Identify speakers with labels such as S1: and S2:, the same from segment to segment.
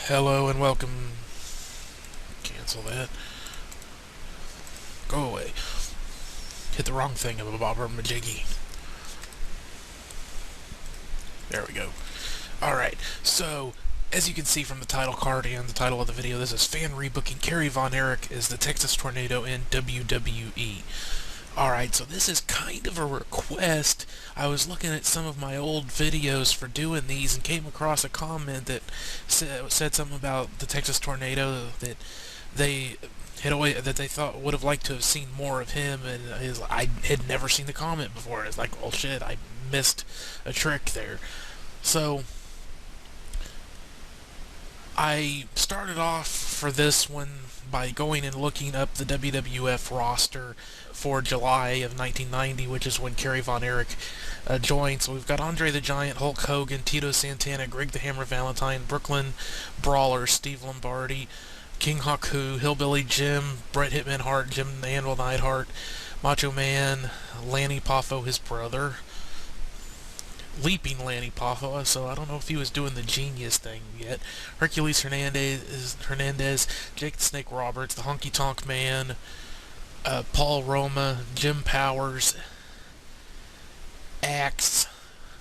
S1: Hello and welcome. Cancel that. Go away. Hit the wrong thing of a bobber majiggy. There we go. Alright, so as you can see from the title card and the title of the video, this is fan rebooking. Kerry Von Erich is the Texas Tornado in WWE. Alright, so this is kind of a request. I was looking at some of my old videos for doing these and came across a comment that said something about the Texas Tornado that they thought would have liked to have seen more of him, and I had never seen the comment before. It's like, well, shit, I missed a trick there. So I started off for this one by going and looking up the WWF roster for July of 1990, which is when Kerry Von Erich joined. So we've got Andre the Giant, Hulk Hogan, Tito Santana, Greg the Hammer Valentine, Brooklyn Brawler, Steve Lombardi, King Haku, Hillbilly Jim, Bret Hitman Hart, Jim the Anvil Neidhart, Macho Man, Lanny Poffo, his brother, Leaping Lanny Poffo, so I don't know if he was doing the genius thing yet. Hercules Hernandez, Jake the Snake Roberts, the Honky Tonk Man, Paul Roma, Jim Powers, Axe,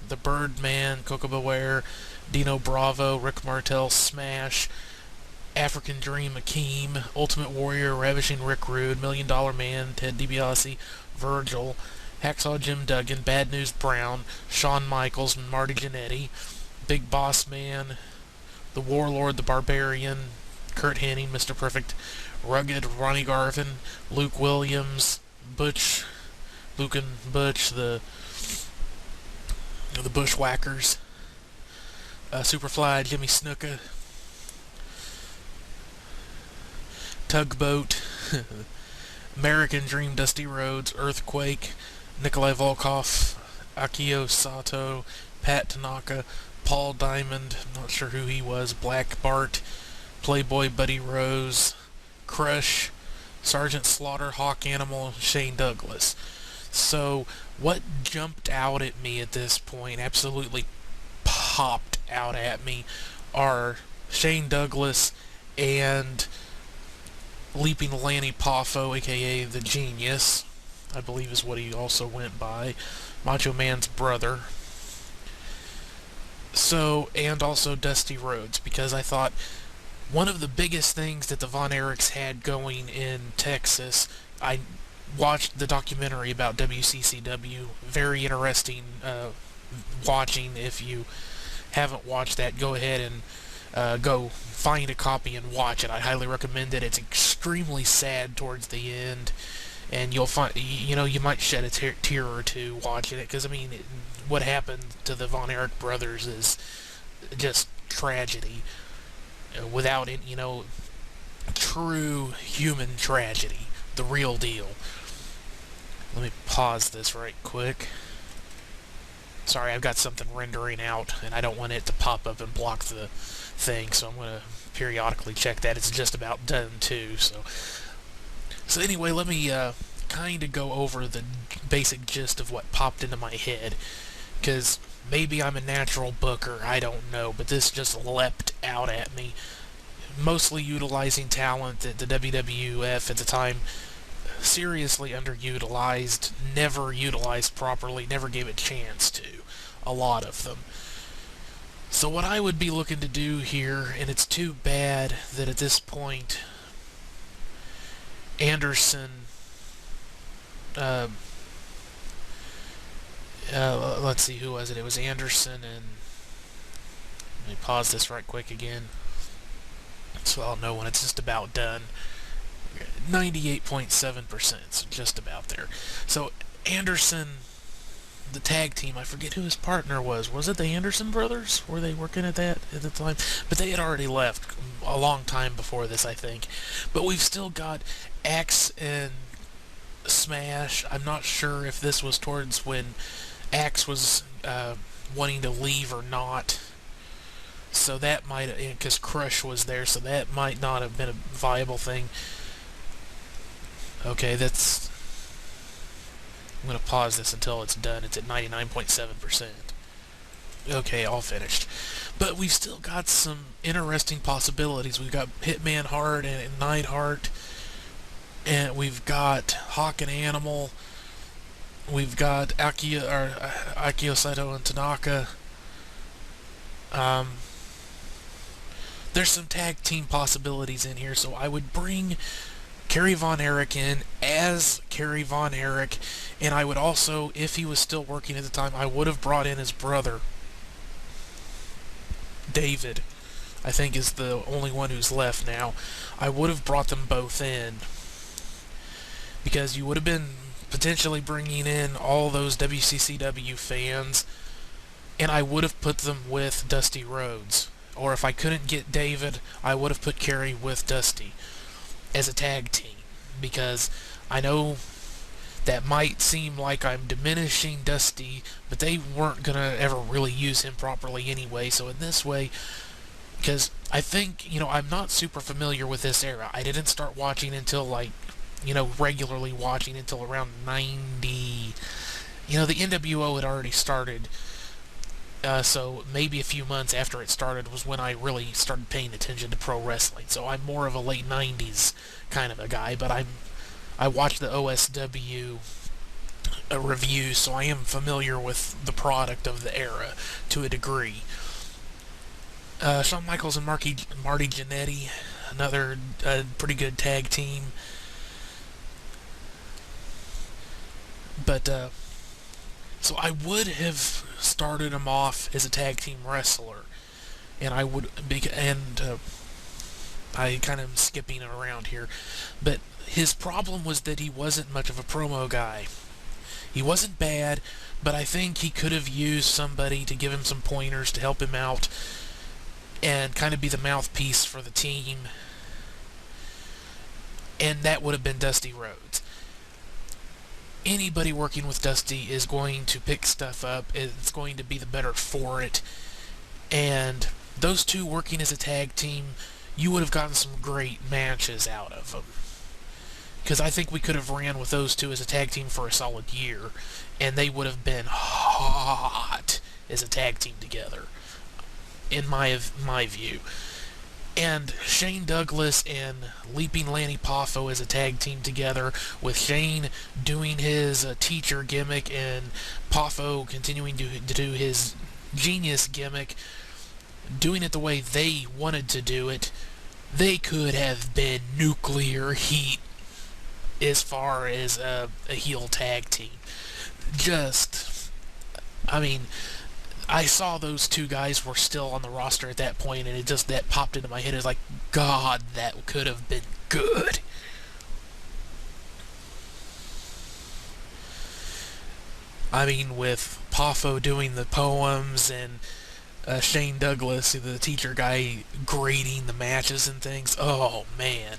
S1: the Birdman, Coco Beware, Dino Bravo, Rick Martel, Smash, African Dream Akeem, Ultimate Warrior, Ravishing Rick Rude, $1 Million Man, Ted DiBiase, Virgil, Hacksaw Jim Duggan, Bad News Brown, Shawn Michaels, Marty Jannetty, Big Boss Man, the Warlord, the Barbarian, Kurt Hennig, Mr. Perfect, Rugged, Ronnie Garvin, Luke Williams, Butch, Luke and Butch, the Bushwhackers, Superfly, Jimmy Snuka, Tugboat, American Dream, Dusty Rhodes, Earthquake, Nikolai Volkov, Akio Sato, Pat Tanaka, Paul Diamond, I'm not sure who he was, Black Bart, Playboy Buddy Rose, Crush, Sergeant Slaughter, Hawk Animal, Shane Douglas. So what jumped out at me at this point, absolutely popped out at me, are Shane Douglas and Leaping Lanny Poffo, aka the Genius, I believe is what he also went by, Macho Man's brother. So, and also Dusty Rhodes, because I thought one of the biggest things that the Von Erichs had going in Texas, I watched the documentary about WCCW, very interesting watching. If you haven't watched that, go ahead and go find a copy and watch it. I highly recommend it. It's extremely sad towards the end, and you'll find, you might shed a tear or two watching it, because, I mean, what happened to the Von Erich brothers is just tragedy, without it, true human tragedy, the real deal. Let me pause this right quick. Sorry, I've got something rendering out, and I don't want it to pop up and block the thing, so I'm going to periodically check that. It's just about done, too. So anyway, let me kind of go over the basic gist of what popped into my head, because maybe I'm a natural booker, I don't know, but this just leapt out at me. Mostly utilizing talent that the WWF at the time seriously underutilized, never utilized properly, never gave a chance to, a lot of them. So what I would be looking to do here, and it's too bad that at this point Anderson, let's see, who was it? It was Anderson, and let me pause this right quick again, so I'll know when it's just about done. 98.7%, so just about there. So Anderson, the tag team, I forget who his partner was. Was it the Anderson brothers? Were they working at that at the time? But they had already left a long time before this, I think. But we've still got Axe and Smash. I'm not sure if this was towards when Axe was wanting to leave or not. So that might, because Crush was there, so that might not have been a viable thing. Okay, I'm going to pause this until it's done. It's at 99.7%. Okay, all finished. But we've still got some interesting possibilities. We've got Hitman Hart and Neidhart, and we've got Hawk and Animal. We've got Akio Saito and Tanaka. There's some tag team possibilities in here, so I would bring Kerry Von Erich in as Kerry Von Erich, and I would also, if he was still working at the time, I would have brought in his brother, David. I think is the only one who's left now. I would have brought them both in, because you would have been potentially bringing in all those WCCW fans, and I would have put them with Dusty Rhodes. Or if I couldn't get David, I would have put Kerry with Dusty as a tag team, because I know that might seem like I'm diminishing Dusty, but they weren't going to ever really use him properly anyway. So in this way, because I think, I'm not super familiar with this era. I didn't start watching until regularly watching until around 90. The NWO had already started. So maybe a few months after it started was when I really started paying attention to pro wrestling. So I'm more of a late 90s kind of a guy, but I watched the OSW review, so I am familiar with the product of the era to a degree. Shawn Michaels and Marty Jannetty, another pretty good tag team. But so I would have started him off as a tag team wrestler, and I kind of am skipping around here, but his problem was that he wasn't much of a promo guy. He wasn't bad, but I think he could have used somebody to give him some pointers to help him out and kind of be the mouthpiece for the team, and that would have been Dusty Rhodes. Anybody working with Dusty is going to pick stuff up. It's going to be the better for it. And those two working as a tag team, you would have gotten some great matches out of them. Because I think we could have ran with those two as a tag team for a solid year, and they would have been hot as a tag team together, in my view. And Shane Douglas and Leaping Lanny Poffo as a tag team together, with Shane doing his teacher gimmick and Poffo continuing to do his genius gimmick, doing it the way they wanted to do it, they could have been nuclear heat as far as a heel tag team. I saw those two guys were still on the roster at that point, and that popped into my head. It was like, God, that could have been good. With Poffo doing the poems and Shane Douglas, the teacher guy, grading the matches and things. Oh, man.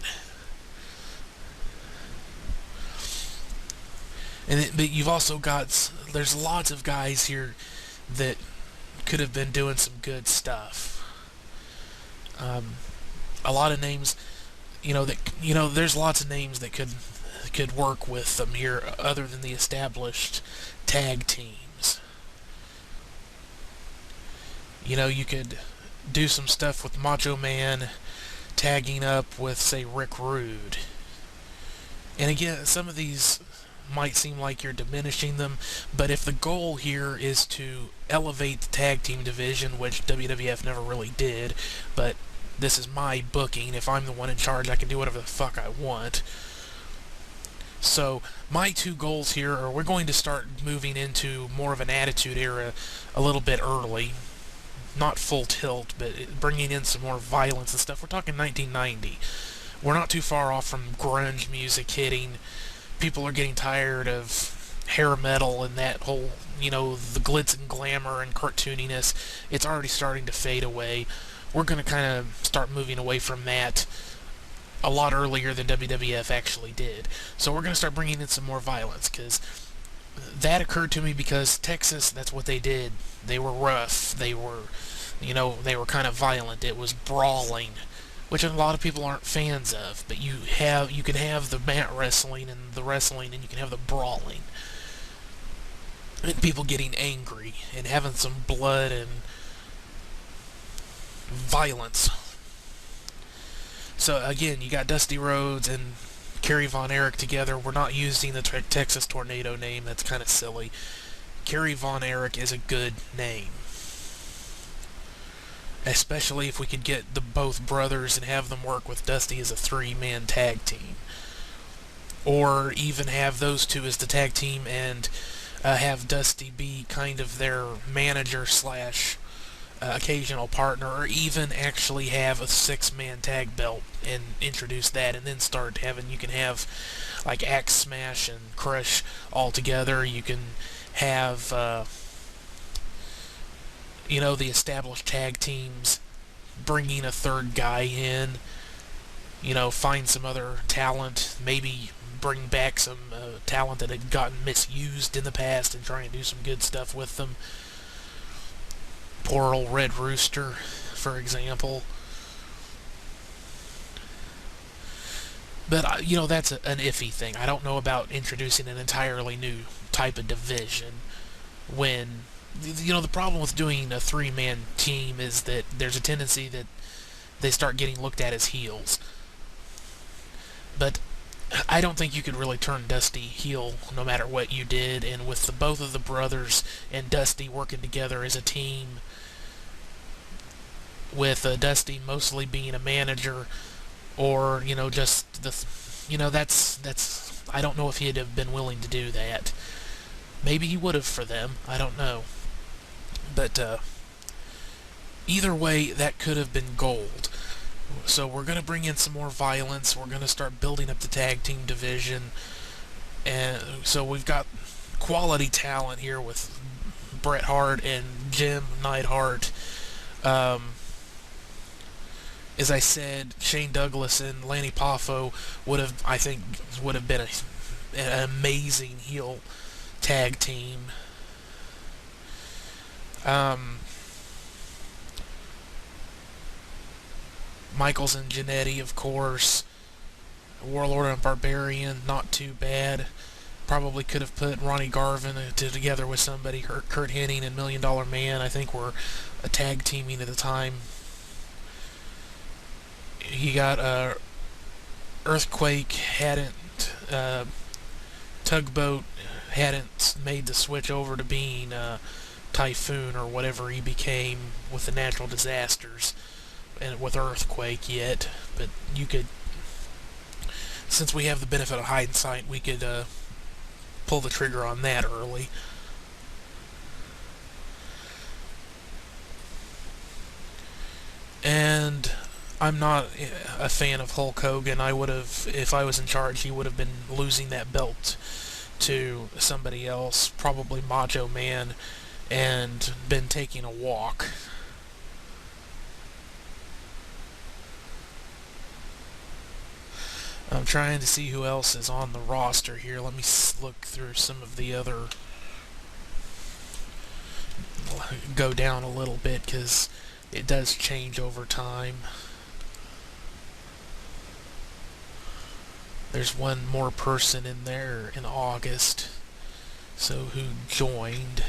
S1: But you've also got, there's lots of guys here that could have been doing some good stuff. A lot of names, there's lots of names that could work with them here, other than the established tag teams. You could do some stuff with Macho Man tagging up with, say, Rick Rude. And again, some of these might seem like you're diminishing them, but if the goal here is to elevate the tag team division, which WWF never really did, but this is my booking. If I'm the one in charge, I can do whatever the fuck I want. So my two goals here are, we're going to start moving into more of an Attitude Era a little bit early. Not full tilt, but bringing in some more violence and stuff. We're talking 1990. We're not too far off from grunge music hitting. People are getting tired of hair metal and that whole, the glitz and glamour and cartooniness. It's already starting to fade away. We're going to kind of start moving away from that a lot earlier than WWF actually did. So we're going to start bringing in some more violence, because that occurred to me because Texas, that's what they did. They were rough. They were kind of violent. It was brawling, which a lot of people aren't fans of, but you can have the mat wrestling and the wrestling, and you can have the brawling. And people getting angry and having some blood and violence. So again, you got Dusty Rhodes and Kerry Von Erich together. We're not using the Texas Tornado name. That's kind of silly. Kerry Von Erich is a good name. Especially if we could get both brothers and have them work with Dusty as a three-man tag team. Or even have those two as the tag team and have Dusty be kind of their manager slash occasional partner, or even actually have a six-man tag belt and introduce that, and then start having, you can have like Axe Smash and Crush all together. You can have the established tag teams bringing a third guy in, find some other talent, maybe bring back some talent that had gotten misused in the past and try and do some good stuff with them. Poor old Red Rooster, for example. But, that's an iffy thing. I don't know about introducing an entirely new type of division when, the problem with doing a three-man team is that there's a tendency that they start getting looked at as heels. But I don't think you could really turn Dusty heel no matter what you did, and with both of the brothers and Dusty working together as a team, with Dusty mostly being a manager, or just that's I don't know if he'd have been willing to do that. Maybe he would have for them. I don't know. But either way, that could have been gold. So we're going to bring in some more violence. We're going to start building up the tag team division. And so we've got quality talent here with Bret Hart and Jim Neidhart. As I said, Shane Douglas and Lanny Poffo would have been an amazing heel tag team. Michaels and Jannetty, of course. Warlord and Barbarian, not too bad. Probably could have put Ronnie Garvin together with somebody. Kurt Hennig and $1 Million Man, I think, were a tag teaming at the time. He got Earthquake hadn't Tugboat hadn't made the switch over to being Typhoon or whatever he became with the natural disasters and with Earthquake yet. But you could, since we have the benefit of hindsight, we could pull the trigger on that early. And I'm not a fan of Hulk Hogan. I would have, if I was in charge, he would have been losing that belt to somebody else, probably Macho Man, and been taking a walk. I'm trying to see who else is on the roster here. Let me look through some of the other... go down a little bit, because it does change over time. There's one more person in there in August, so who joined.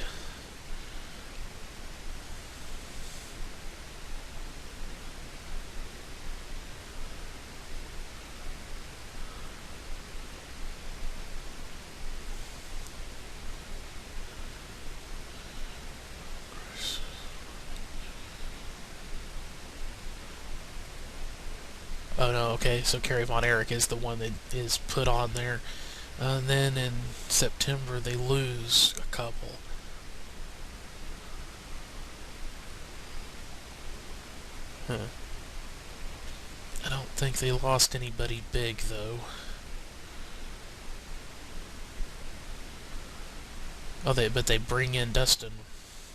S1: Oh no, okay, so Kerry Von Erich is the one that is put on there. And then in September they lose a couple. Huh. I don't think they lost anybody big, though. Oh, but they bring in Dustin.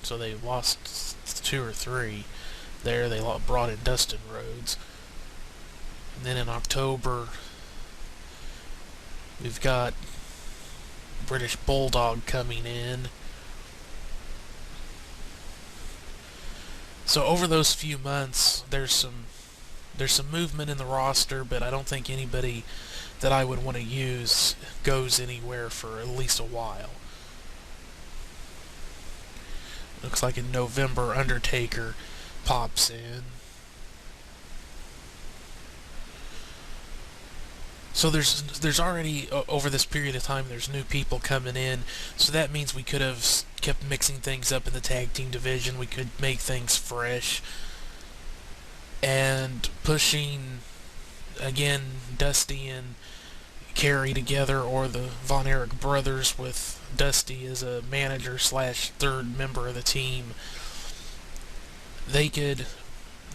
S1: So they lost 2 or 3 there. They brought in Dustin Rhodes. And then in October, we've got British Bulldog coming in. So over those few months, there's some movement in the roster, but I don't think anybody that I would want to use goes anywhere for at least a while. Looks like in November, Undertaker pops in. So there's already over this period of time there's new people coming in, so that means we could have kept mixing things up in the tag team division. We could make things fresh and pushing again Dusty and Kerry together, or the Von Erich brothers with Dusty as a manager slash third member of the team. They could,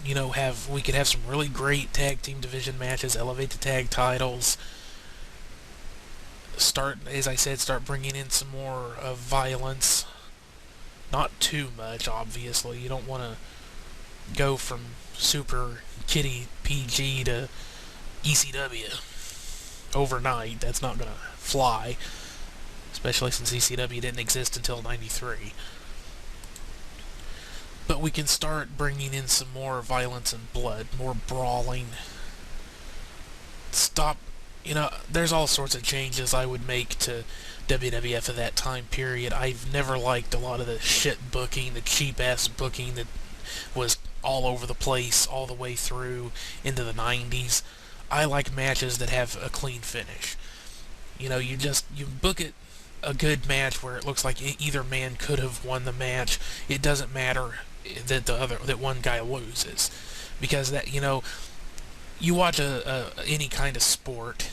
S1: we could have some really great tag team division matches, elevate the tag titles, start, as I said, start bringing in some more of violence. Not too much, obviously. You don't want to go from super kiddie PG to ECW overnight. That's not going to fly, especially since ECW didn't exist until '93. But we can start bringing in some more violence and blood, more brawling. Stop, there's all sorts of changes I would make to WWF at that time period. I've never liked a lot of the shit booking, the cheap-ass booking that was all over the place all the way through into the 90s. I like matches that have a clean finish. You book it a good match where it looks like either man could have won the match. It doesn't matter that one guy loses, because that you watch any kind of sport.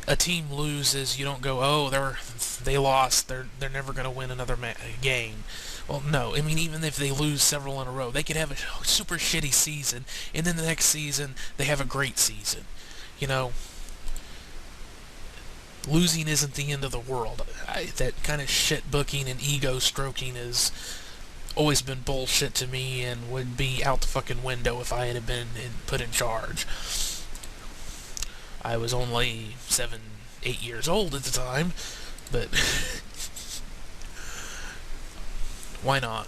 S1: A team loses, you don't go, oh, they lost, they're never going to win another game. Well, no. I mean, even if they lose several in a row, they could have a super shitty season, and then the next season they have a great season. Losing isn't the end of the world. That kind of shit booking and ego stroking has always been bullshit to me, and would be out the fucking window if I had been put in charge. I was only 7, 8 years old at the time, but why not?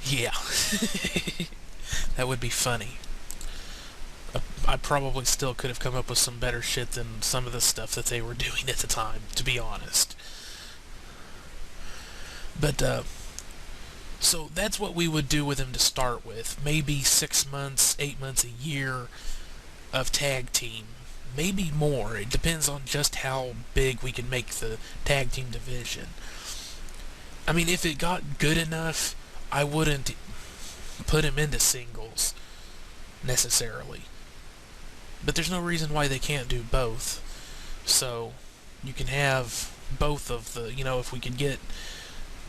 S1: Yeah. That would be funny. I probably still could have come up with some better shit than some of the stuff that they were doing at the time, to be honest. But, so that's what we would do with him to start with. Maybe 6 months, 8 months, a year of tag team. Maybe more. It depends on just how big we can make the tag team division. I mean, if it got good enough, I wouldn't put him into singles, necessarily. But there's no reason why they can't do both. So, you can have both of the, if we could get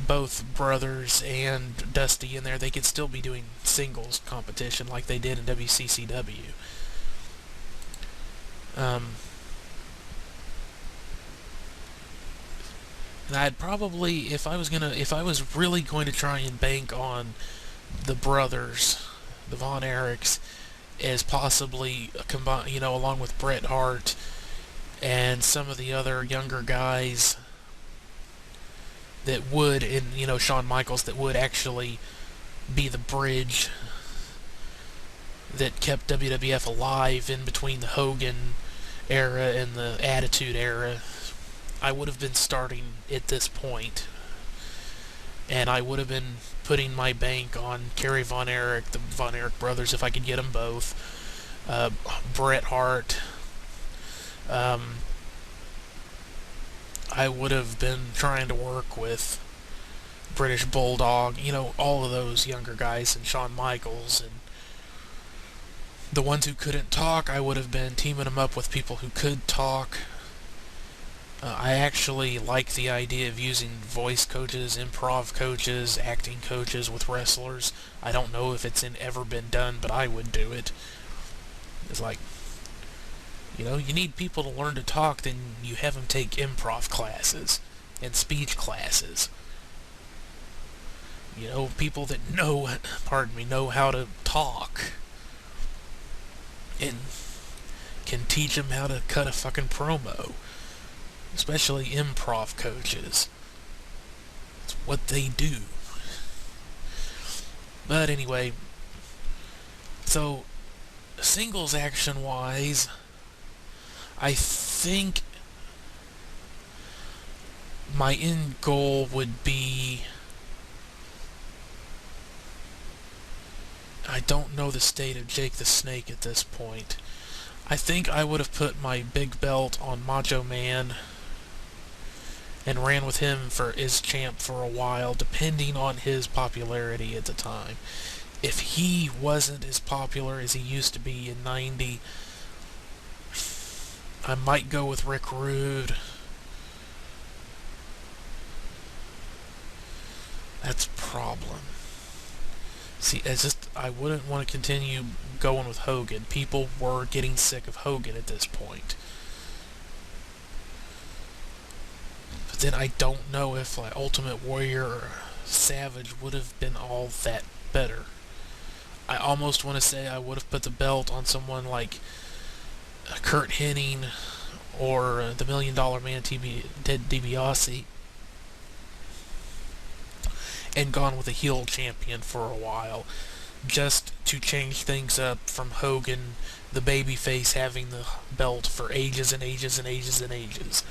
S1: both brothers and Dusty in there, they could still be doing singles competition like they did in WCCW. And I'd probably, if I was really going to try and bank on the brothers, the Von Erichs, as possibly combined, along with Bret Hart and some of the other younger guys that would, and Shawn Michaels, that would actually be the bridge that kept WWF alive in between the Hogan era and the Attitude Era. I would have been starting at this point, and I would have been putting my bank on Kerry Von Erich, the Von Erich brothers, if I could get them both, Bret Hart. I would have been trying to work with British Bulldog, all of those younger guys, and Shawn Michaels, and the ones who couldn't talk, I would have been teaming them up with people who could talk. I actually like the idea of using voice coaches, improv coaches, acting coaches with wrestlers. I don't know if it's ever been done, but I would do it. It's like, you need people to learn to talk, then you have them take improv classes and speech classes. People that know how to talk and can teach them how to cut a fucking promo. Especially improv coaches. It's what they do. But anyway, so singles action-wise, I think my end goal would be, I don't know the state of Jake the Snake at this point. I think I would have put my big belt on Macho Man and ran with him as champ for a while, depending on his popularity at the time. If he wasn't as popular as he used to be in '90, I might go with Rick Rude. That's a problem. See, I wouldn't want to continue going with Hogan. People were getting sick of Hogan at this point. But then I don't know if like Ultimate Warrior or Savage would have been all that better. I almost want to say I would have put the belt on someone like Kurt Hennig or the $1 Million Man Ted DiBiase and gone with a heel champion for a while, just to change things up from Hogan, the babyface, having the belt for ages and ages and ages and ages.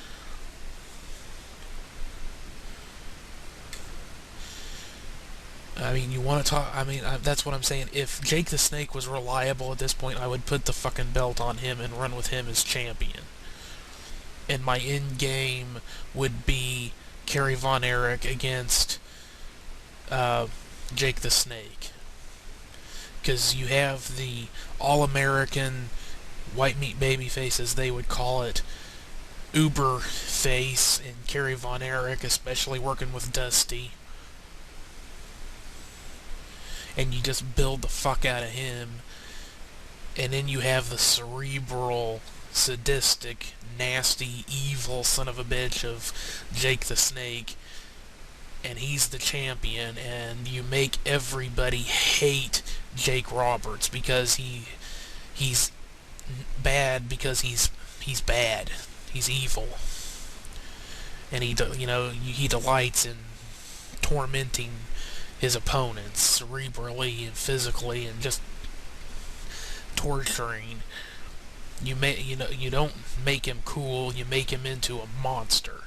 S1: I mean, you want to talk... I mean, that's what I'm saying. If Jake the Snake was reliable at this point, I would put the fucking belt on him and run with him as champion. And my end game would be Kerry Von Erich against Jake the Snake. Because you have the all-American white meat babyface, as they would call it, uber face, and Kerry Von Erich, especially working with Dusty. And you just build the fuck out of him. And then you have the cerebral, sadistic, nasty, evil son of a bitch of Jake the Snake. And he's the champion, and you make everybody hate Jake Roberts because he's bad, because he's bad. He's evil. And he delights in tormenting his opponents cerebrally and physically and just torturing. You don't make him cool, you make him into a monster.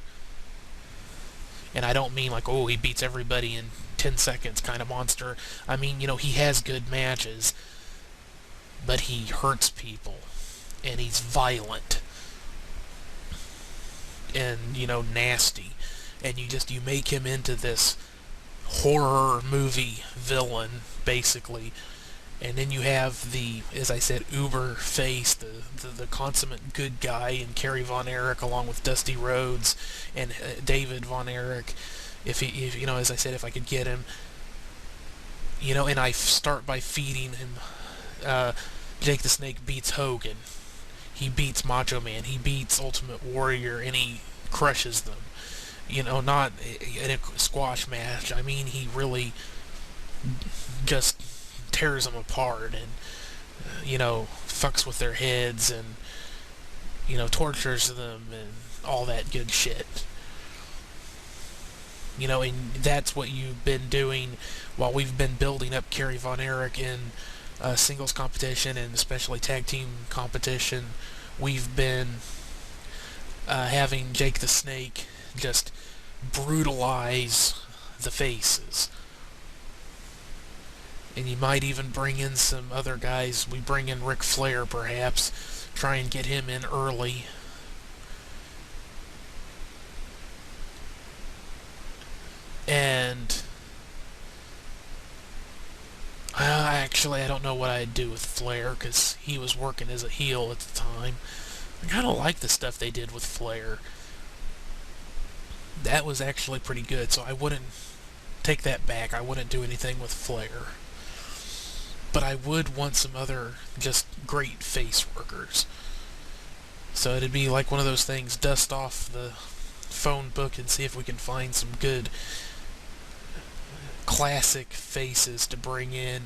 S1: And I don't mean like, oh, he beats everybody in 10 seconds kind of monster. I mean, he has good matches, but he hurts people, and he's violent, and, nasty. And you make him into this horror movie villain, basically. And then you have the, as I said, uber face, the consummate good guy, and Kerry Von Erich, along with Dusty Rhodes and David Von Erich. If as I said, if I could get him, and I start by feeding him. Jake the Snake beats Hogan. He beats Macho Man. He beats Ultimate Warrior, and he crushes them. Not in a squash match. I mean, he really just tears them apart and, fucks with their heads and, tortures them and all that good shit. And that's what you've been doing while we've been building up Kerry Von Erich in singles competition and especially tag team competition. We've been having Jake the Snake just brutalize the faces. And you might even bring in some other guys. We bring in Ric Flair, perhaps. Try and get him in early. And actually, I don't know what I'd do with Flair, because he was working as a heel at the time. I kind of like the stuff they did with Flair. That was actually pretty good, so I wouldn't take that back. I wouldn't do anything with Flair. But I would want some other just great face workers. So it'd be like one of those things, dust off the phone book and see if we can find some good classic faces to bring in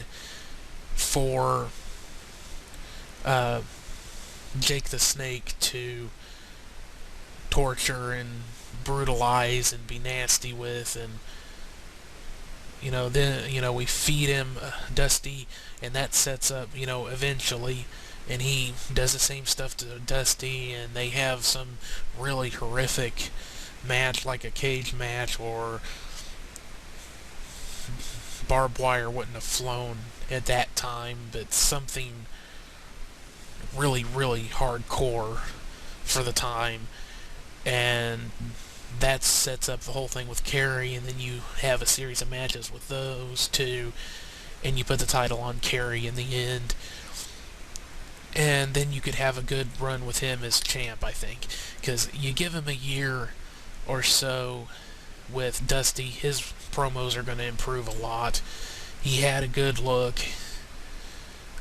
S1: for Jake the Snake to torture and brutalize and be nasty with. And then, we feed him Dusty, and that sets up, eventually, and he does the same stuff to Dusty, and they have some really horrific match, like a cage match, or barbed wire wouldn't have flown at that time, but something really, really hardcore for the time, and that sets up the whole thing with Kerry, and then you have a series of matches with those two, and you put the title on Kerry in the end, and then you could have a good run with him as champ, I think, because you give him a year or so with Dusty, his promos are going to improve a lot. He had a good look.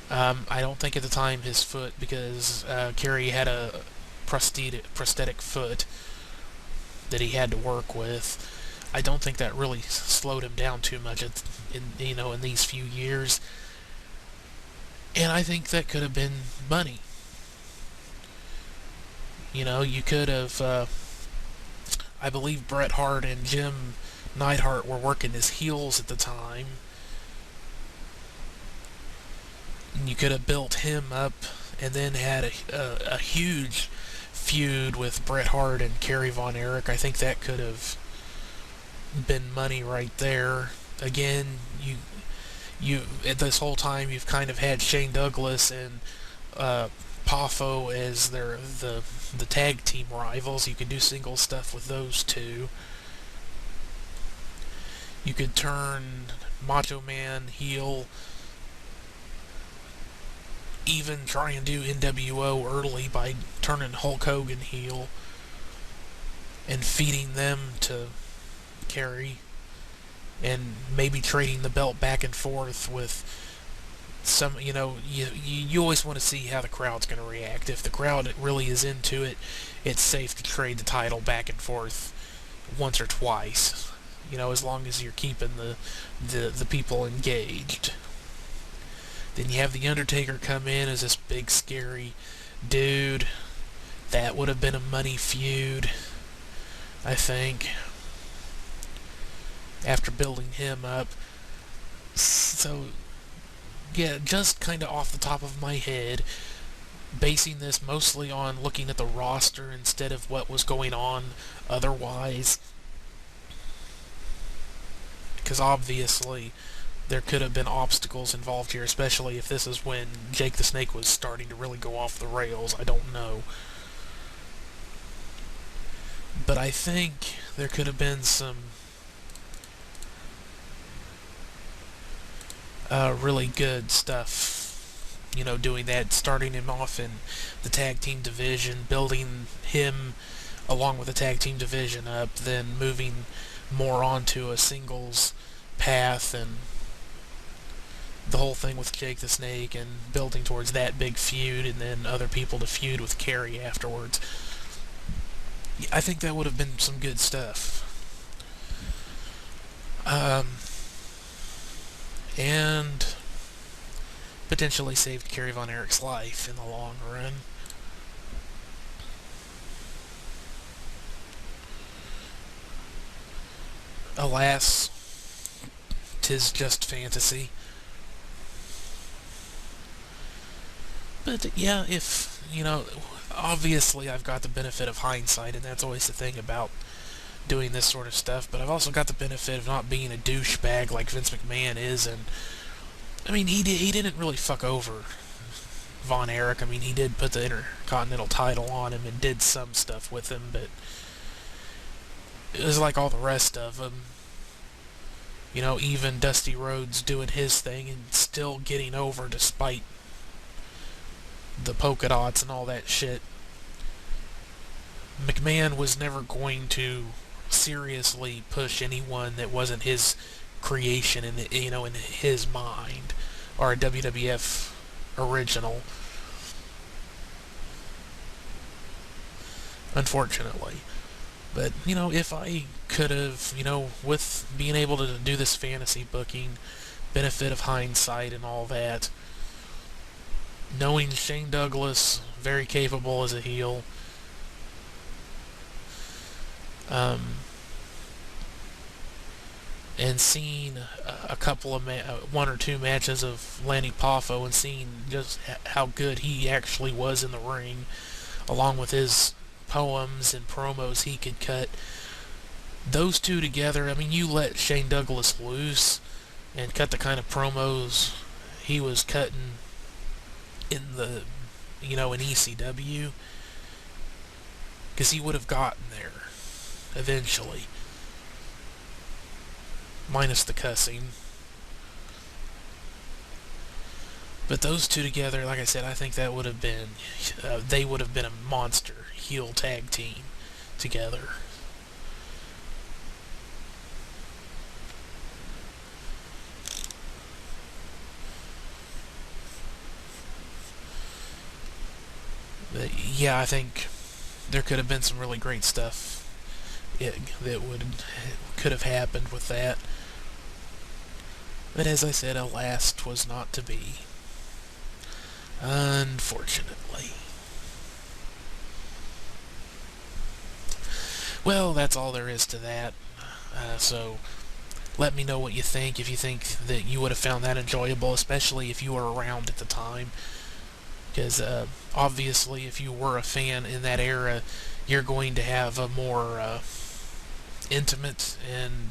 S1: I don't think at the time his foot, because Kerry had a prosthetic foot that he had to work with. I don't think that really slowed him down too much in these few years. And I think that could have been money. You could have. I believe Bret Hart and Jim Neidhart were working as heels at the time. And you could have built him up and then had a huge feud with Bret Hart and Kerry Von Erich. I think that could have been money right there. Again, you at this whole time you've kind of had Shane Douglas and Poffo as the tag team rivals. You could do single stuff with those two. You could turn Macho Man heel, even try and do NWO early by turning Hulk Hogan heel and feeding them to Kerry, and maybe trading the belt back and forth with some, you always want to see how the crowd's going to react. If the crowd really is into it, it's safe to trade the title back and forth once or twice, as long as you're keeping the people engaged. Then you have The Undertaker come in as this big, scary dude. That would have been a money feud, I think, after building him up. So, yeah, just kind of off the top of my head, basing this mostly on looking at the roster instead of what was going on otherwise. Because obviously there could have been obstacles involved here, especially if this is when Jake the Snake was starting to really go off the rails. I don't know. But I think there could have been some really good stuff, doing that, starting him off in the tag team division, building him along with the tag team division up, then moving more onto a singles path, and the whole thing with Jake the Snake, and building towards that big feud, and then other people to feud with Kerry afterwards. I think that would have been some good stuff. And potentially saved Kerry Von Erich's life in the long run. Alas, 'tis just fantasy. But yeah, if, obviously I've got the benefit of hindsight, and that's always the thing about doing this sort of stuff, but I've also got the benefit of not being a douchebag like Vince McMahon is, and I mean, he didn't really fuck over Von Erich. I mean, he did put the Intercontinental title on him and did some stuff with him, but it was like all the rest of them. Even Dusty Rhodes doing his thing and still getting over despite the polka dots and all that shit. McMahon was never going to seriously push anyone that wasn't his creation in his mind, or a WWF original. Unfortunately. But, if I could have, with being able to do this fantasy booking, benefit of hindsight and all that, knowing Shane Douglas, very capable as a heel, and seeing a couple of one or two matches of Lanny Poffo, and seeing just how good he actually was in the ring, along with his poems and promos he could cut. Those two together, I mean, you let Shane Douglas loose and cut the kind of promos he was cutting in the in ECW, because he would have gotten there eventually, minus the cussing. But those two together, like I said, I think that would have been, they would have been a monster heel tag team together. But yeah, I think there could have been some really great stuff that could have happened with that. But as I said, alas, 'twas not to be. Unfortunately. Well, that's all there is to that. So let me know what you think, if you think that you would have found that enjoyable, especially if you were around at the time. Because obviously, if you were a fan in that era, you're going to have a more intimate and,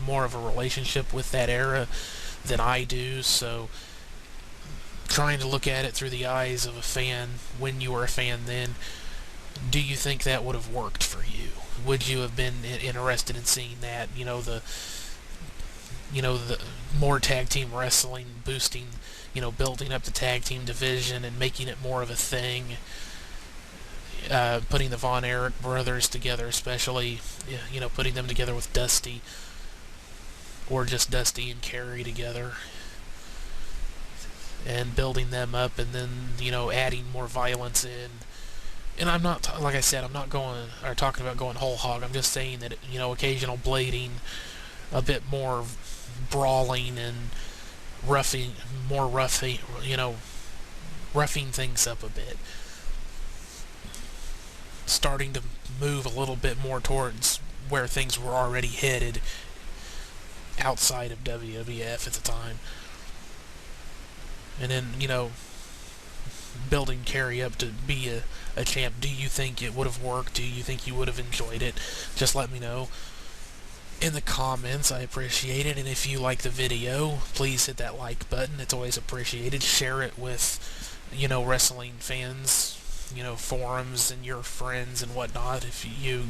S1: more of a relationship with that era than I do. So trying to look at it through the eyes of a fan when you were a fan then, do you think that would have worked for you? Would you have been interested in seeing that? The more tag team wrestling, boosting, building up the tag team division and making it more of a thing. Putting the Von Erich brothers together, especially, putting them together with Dusty, or just Dusty and Kerry together, and building them up, and then, adding more violence in. And I'm not, like I said, I'm not talking about going whole hog. I'm just saying that, occasional blading, a bit more brawling and roughing things up a bit. Starting to move a little bit more towards where things were already headed outside of WWF at the time. And then, building Kerry up to be a champ. Do you think it would have worked? Do you think you would have enjoyed it? Just let me know in the comments. I appreciate it. And if you like the video, please hit that like button. It's always appreciated. Share it with, wrestling fans, forums and your friends and whatnot, if you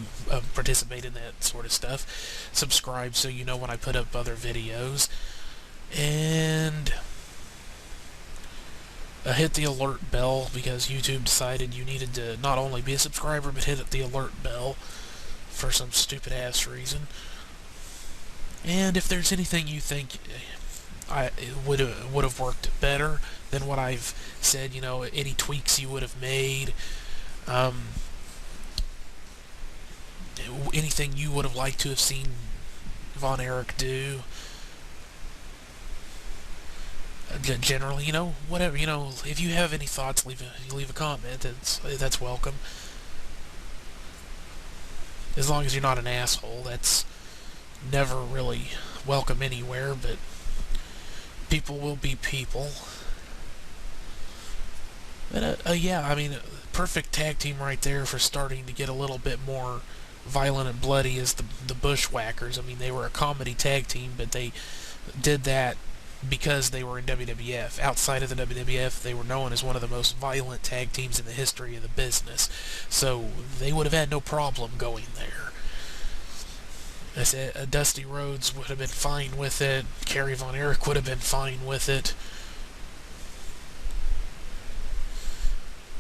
S1: participate in that sort of stuff. Subscribe so you know when I put up other videos. And hit the alert bell, because YouTube decided you needed to not only be a subscriber, but hit the alert bell for some stupid ass reason. And if there's anything you think would have worked better than what I've said, any tweaks you would have made, anything you would have liked to have seen Von Erich do, generally, whatever, if you have any thoughts, leave a comment. That's welcome. As long as you're not an asshole, that's never really welcome anywhere, but people will be people. But, perfect tag team right there for starting to get a little bit more violent and bloody is the Bushwhackers. They were a comedy tag team, but they did that because they were in WWF. Outside of the WWF, they were known as one of the most violent tag teams in the history of the business. So they would have had no problem going there. I said Dusty Rhodes would have been fine with it. Kerry Von Erich would have been fine with it.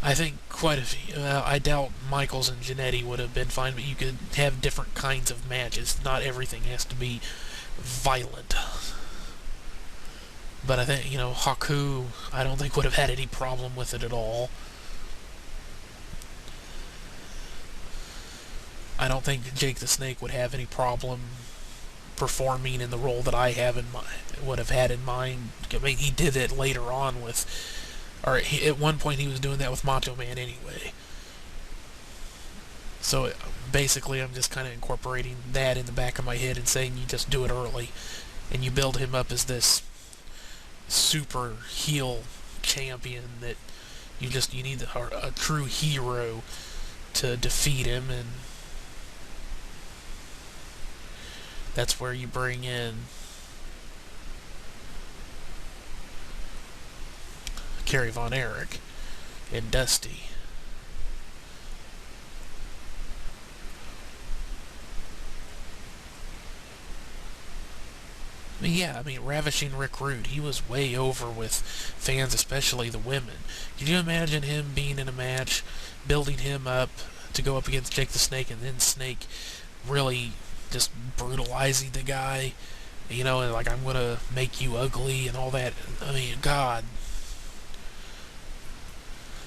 S1: I think quite a few. I doubt Michaels and Jannetty would have been fine, but you could have different kinds of matches. Not everything has to be violent. But I think, Haku, I don't think would have had any problem with it at all. I don't think Jake the Snake would have any problem performing in the role that I would have had in mind. He did it later on at one point he was doing that with Macho Man anyway. So basically I'm just kind of incorporating that in the back of my head and saying you just do it early. And you build him up as this super heel champion that you need a true hero to defeat him, and that's where you bring in Kerry Von Erich and Dusty. I mean, Ravishing Rick Rude, he was way over with fans, especially the women. Could you imagine him being in a match, building him up to go up against Jake the Snake, and then Snake really just brutalizing the guy, you know, and like, I'm gonna make you ugly and all that. I mean, God.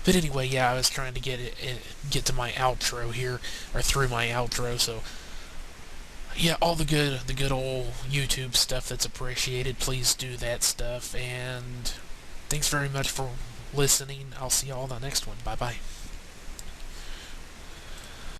S1: But anyway, yeah, I was trying to get to my outro here, or through my outro, so yeah, all the good old YouTube stuff that's appreciated, please do that stuff, and thanks very much for listening. I'll see y'all on the next one. Bye-bye.